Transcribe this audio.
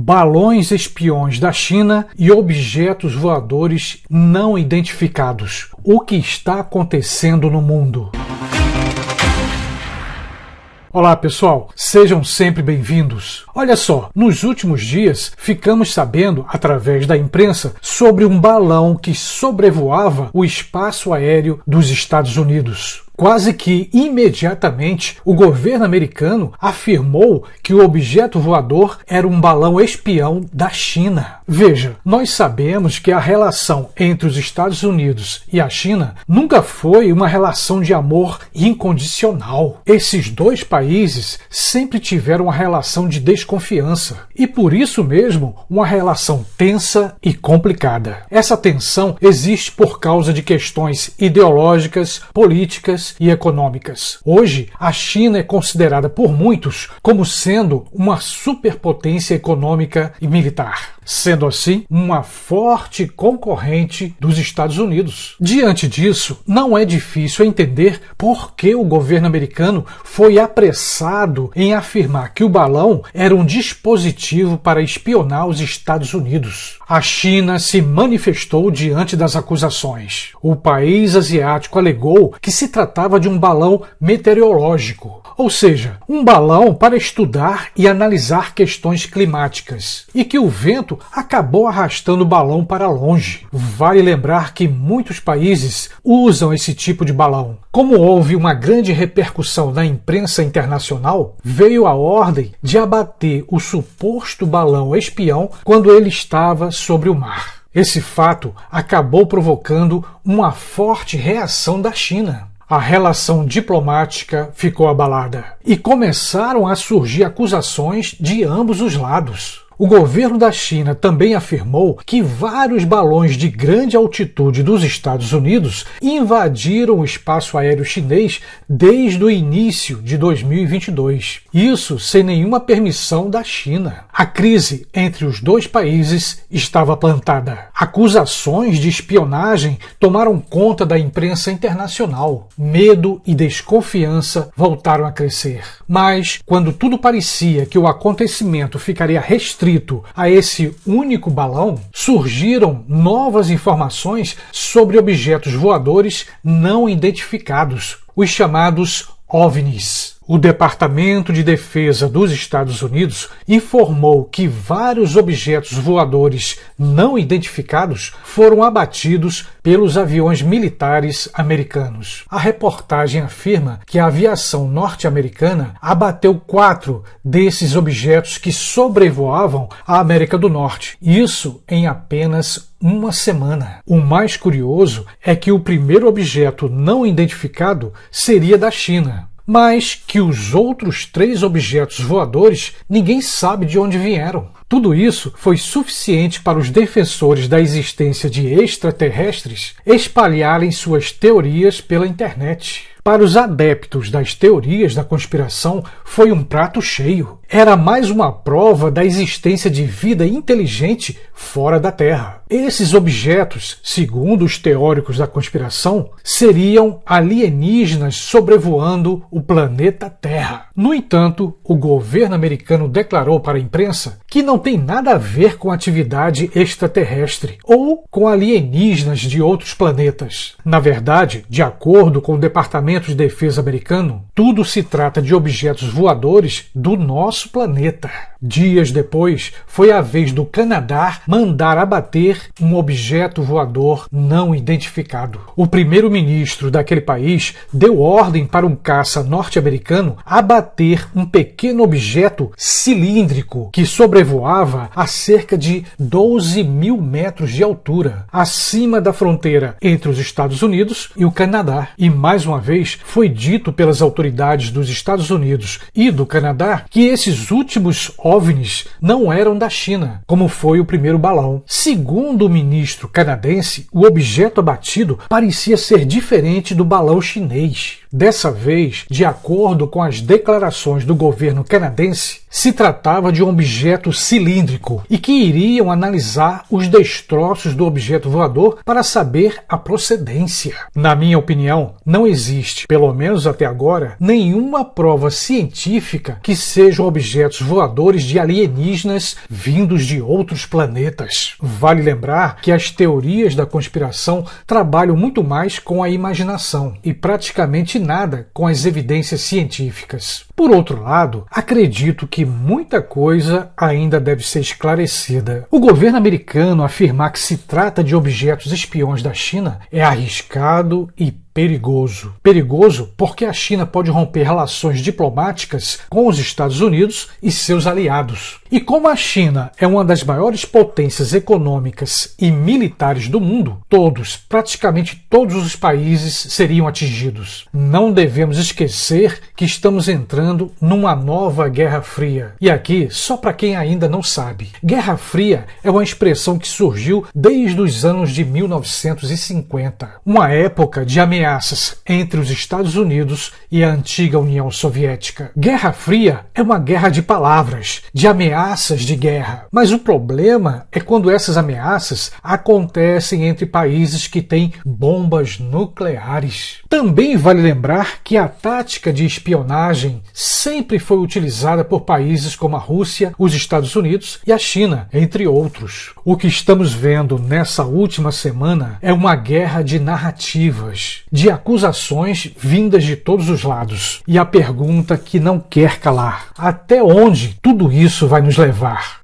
balões espiões da China e objetos voadores não identificados. O que está acontecendo no mundo? Olá pessoal, sejam sempre bem-vindos. Olha só, nos últimos dias ficamos sabendo, através da imprensa, sobre um balão que sobrevoava o espaço aéreo dos Estados Unidos. Quase que imediatamente, o governo americano afirmou que o objeto voador era um balão espião da China. Veja, nós sabemos que a relação entre os Estados Unidos e a China nunca foi uma relação de amor incondicional. Esses dois países sempre tiveram uma relação de desconfiança e, por isso mesmo, uma relação tensa e complicada. Essa tensão existe por causa de questões ideológicas, políticas e econômicas. Hoje, a China é considerada por muitos como sendo uma superpotência econômica e militar, sendo assim uma forte concorrente dos Estados Unidos. Diante disso, não é difícil entender por que o governo americano foi apressado em afirmar que o balão era um dispositivo para espionar os Estados Unidos. A China se manifestou diante das acusações. O país asiático alegou que se tratava de um balão meteorológico, ou seja, um balão para estudar e analisar questões climáticas, e que o vento acabou arrastando o balão para longe. Vale lembrar que muitos países usam esse tipo de balão. Como houve uma grande repercussão na imprensa internacional, veio a ordem de abater o suposto balão espião quando ele estava sobre o mar. Esse fato acabou provocando uma forte reação da China. A relação diplomática ficou abalada e começaram a surgir acusações de ambos os lados. O governo da China também afirmou que vários balões de grande altitude dos Estados Unidos invadiram o espaço aéreo chinês desde o início de 2022. Isso sem nenhuma permissão da China. A crise entre os dois países estava plantada. Acusações de espionagem tomaram conta da imprensa internacional. Medo e desconfiança voltaram a crescer. Mas, quando tudo parecia que o acontecimento ficaria restrito a esse único balão, surgiram novas informações sobre objetos voadores não identificados, os chamados OVNIs. O Departamento de Defesa dos Estados Unidos informou que vários objetos voadores não identificados foram abatidos pelos aviões militares americanos. A reportagem afirma que a aviação norte-americana abateu 4 desses objetos que sobrevoavam a América do Norte, isso em apenas uma semana. O mais curioso é que o primeiro objeto não identificado seria da China, mas que os outros 3 objetos voadores ninguém sabe de onde vieram. Tudo isso foi suficiente para os defensores da existência de extraterrestres espalharem suas teorias pela internet. Para os adeptos das teorias da conspiração, foi um prato cheio. Era mais uma prova da existência de vida inteligente fora da Terra. Esses objetos, segundo os teóricos da conspiração, seriam alienígenas sobrevoando o planeta Terra. No entanto, o governo americano declarou para a imprensa que não tem nada a ver com atividade extraterrestre ou com alienígenas de outros planetas. Na verdade, de acordo com o Departamento de Defesa americano, tudo se trata de objetos voadores do nosso planeta. Dias depois, foi a vez do Canadá mandar abater um objeto voador não identificado. O primeiro-ministro daquele país deu ordem para um caça norte-americano abater um pequeno objeto cilíndrico que sobrevoava a cerca de 12 mil metros de altura, acima da fronteira entre os Estados Unidos e o Canadá. E mais uma vez, foi dito pelas autoridades dos Estados Unidos e do Canadá que esses últimos OVNIs não eram da China, como foi o primeiro balão. Segundo o ministro canadense, o objeto abatido parecia ser diferente do balão chinês. Dessa vez, de acordo com as declarações do governo canadense, se tratava de um objeto cilíndrico e que iriam analisar os destroços do objeto voador para saber a procedência. Na minha opinião, não existe, pelo menos até agora, nenhuma prova científica que sejam objetos voadores de alienígenas vindos de outros planetas. Vale lembrar que as teorias da conspiração trabalham muito mais com a imaginação e praticamente nada com as evidências científicas. Por outro lado, acredito que muita coisa ainda deve ser esclarecida. O governo americano afirmar que se trata de objetos espiões da China é arriscado e perigoso. Perigoso porque a China pode romper relações diplomáticas com os Estados Unidos e seus aliados. E como a China é uma das maiores potências econômicas e militares do mundo, praticamente todos os países seriam atingidos. Não devemos esquecer que estamos entrando numa nova Guerra Fria. E aqui, só para quem ainda não sabe, Guerra Fria é uma expressão que surgiu desde os anos de 1950, uma época de ameaças entre os Estados Unidos e a antiga União Soviética. Guerra Fria é uma guerra de palavras, de ameaças de guerra. Mas o problema é quando essas ameaças acontecem entre países que têm bombas nucleares. Também vale lembrar que a tática de espionagem sempre foi utilizada por países como a Rússia, os Estados Unidos e a China, entre outros. O que estamos vendo nessa última semana é uma guerra de narrativas, de acusações vindas de todos os lados. E a pergunta que não quer calar: até onde tudo isso vai nos levar?